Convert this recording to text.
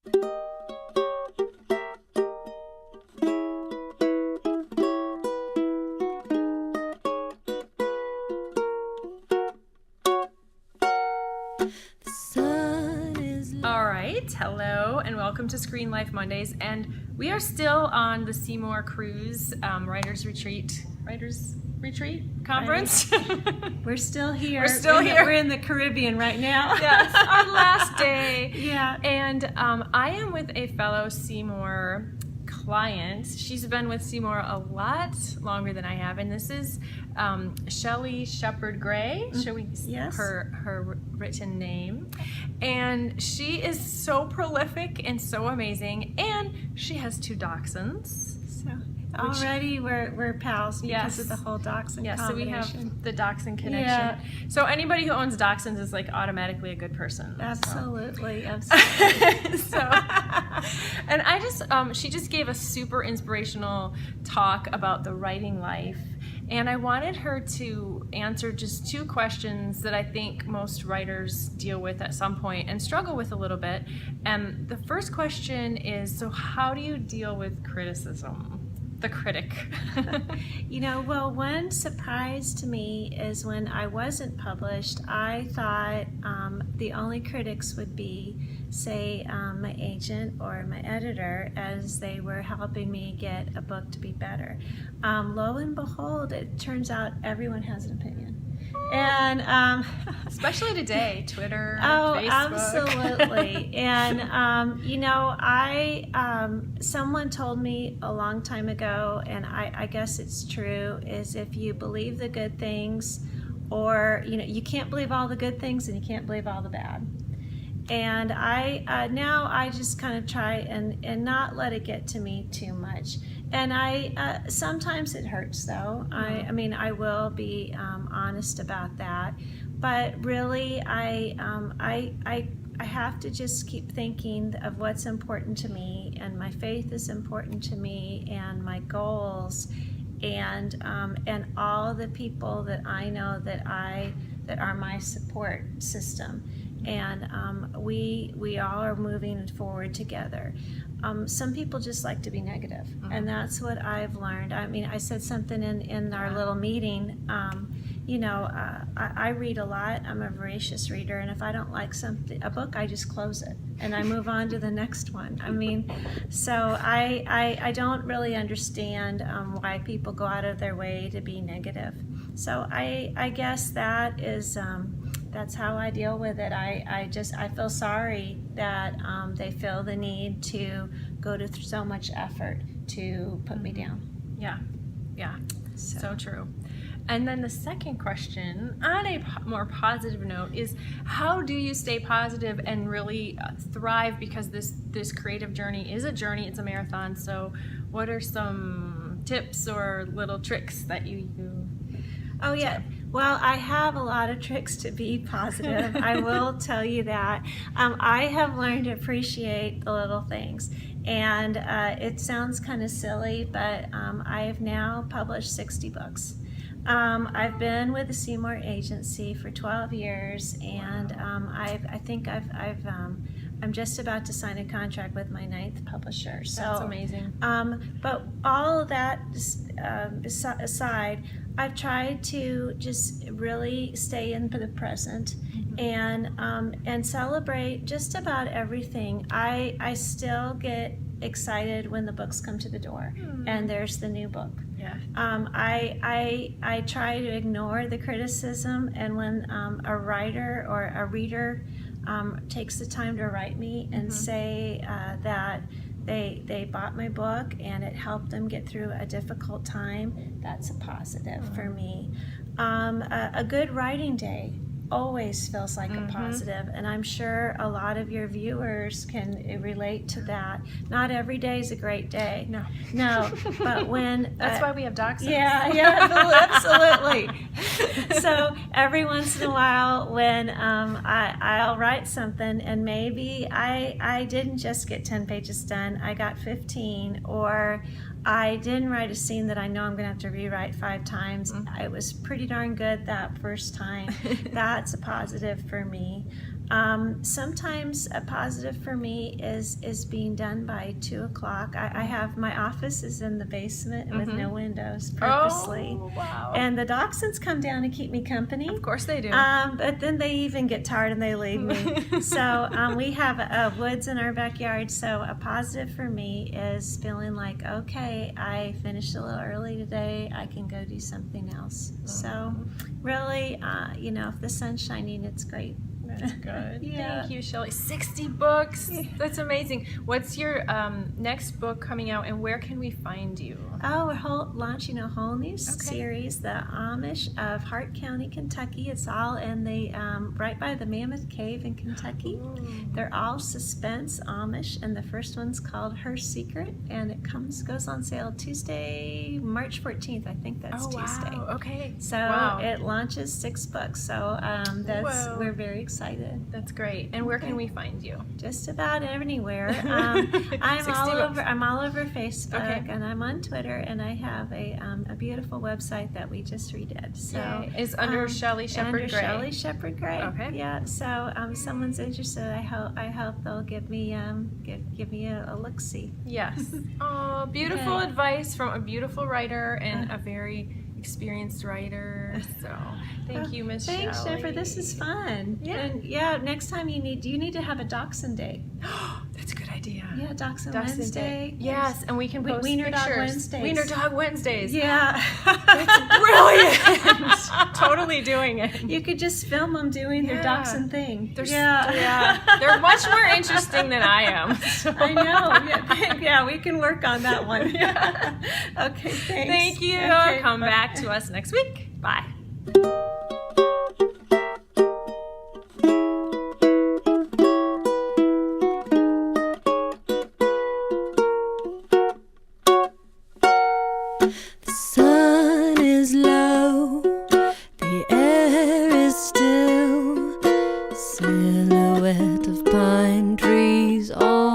Hello and welcome to Screen Life Mondays, and we are still on the Seymour Cruise Writers Retreat Conference. We're still here. We're in the Caribbean right now. Yes, our last day. Yeah. And I am with a fellow Seymour client. She's been with Seymour a lot longer than I have, and this is Shelley Shephard Gray. Yes. Her written name, and she is so prolific and so amazing, and she has 2 dachshunds. So already we're pals because of the whole dachshund combination. So we have the dachshund connection. Yeah. So anybody who owns dachshunds is like automatically a good person. Absolutely. So, and I just she just gave a super inspirational talk about the writing life, and I wanted her to answer just 2 questions that I think most writers deal with at some point and struggle with a little bit. And the first question is, so how do you deal with criticism? The critic. Well, one surprise to me is when I wasn't published, I thought the only critics would be, say, my agent or my editor, as they were helping me get a book to be better. Lo and behold, it turns out everyone has an opinion. And especially today, Twitter, Facebook. Absolutely. And someone told me a long time ago, and I guess it's true, is if you believe the good things, or you can't believe all the good things and you can't believe all the bad. And I now I just kind of try and not let it get to me too much. And I sometimes it hurts though. I mean I will be honest about that. But really I have to just keep thinking of what's important to me, and my faith is important to me, and my goals, and all the people that I know that are my support system. And we all are moving forward together. Some people just like to be negative, and that's what I've learned. I mean, I said something in our little meeting. I read a lot. I'm a voracious reader, and if I don't like a book, I just close it and I move on to the next one. I mean, so I don't really understand why people go out of their way to be negative. So I guess that is that's how I deal with it. I feel sorry that they feel the need to go to so much effort to put me down. Yeah, so true. And then the second question, on a more positive note, is how do you stay positive and really thrive? Because this creative journey is a journey, it's a marathon. So what are some tips or little tricks that you use? Oh, yeah. Well, I have a lot of tricks to be positive. I will tell you that. I have learned to appreciate the little things. And it sounds kind of silly, but I have now published 60 books. I've been with the Seymour Agency for 12 years, and I'm just about to sign a contract with my 9th publisher. So that's amazing. But all of that aside, I've tried to just really stay in the present and celebrate just about everything. I still get excited when the books come to the door and there's the new book. Yeah. I try to ignore the criticism, and when a writer or a reader takes the time to write me and say that they bought my book and it helped them get through a difficult time, that's a positive for me. A good writing day always feels like a positive, and I'm sure a lot of your viewers can relate to that. Not every day is a great day. No, but when that's why we have dachshunds. Yeah, absolutely. So every once in a while, when I'll write something, and maybe I didn't just get 10 pages done, I got 15, or I didn't write a scene that I know I'm going to have to rewrite 5 times. It was pretty darn good that first time. That's a positive for me. Sometimes a positive for me is being done by 2 o'clock. I have my office is in the basement with no windows purposely. Oh, wow. And the dachshunds come down to keep me company. Of course they do. But then they even get tired and they leave me. So we have woods in our backyard. So a positive for me is feeling like, okay, I finished a little early today. I can go do something else. So really, if the sun's shining, it's great. That's good. Yeah. Thank you, Shelley. 60 books. That's amazing. What's your next book coming out, and where can we find you? Oh, we're launching a whole new series, The Amish of Hart County, Kentucky. It's all in the right by the Mammoth Cave in Kentucky. Ooh. They're all suspense Amish, and the first one's called Her Secret, and it goes on sale Tuesday, March 14th. I think that's Tuesday. Wow. Okay. So it launches 6 books. So we're very excited. That's great. And where can we find you? Just about everywhere. I'm all over Facebook, Okay. and I'm on Twitter, and I have a beautiful website that we just redid. So it's under Shelley Shephard Gray. Shelley Shephard Gray. Okay. Yeah. So someone's interested. I hope they'll give me a look see. Yes. Oh, beautiful advice from a beautiful writer and a very experienced writer. So thank you, Miss Shelley. Thanks, Jennifer. This is fun. Yeah. And next time you need to have a dachshund day. That's a good idea. Yeah, Dachshund Dachshund Wednesday. Day. Yes, and we can post Wiener pictures. Dog Wednesdays. Wiener Dog Wednesdays. Yeah. Brilliant. Totally doing it. You could just film them doing their dachshund thing. They're much more interesting than I am. So. I know. Yeah, we can work on that one. Yeah. Okay, thanks. Thank you. Okay, Come back to us next week. Bye. The sun is low, the air is still, silhouette of pine trees all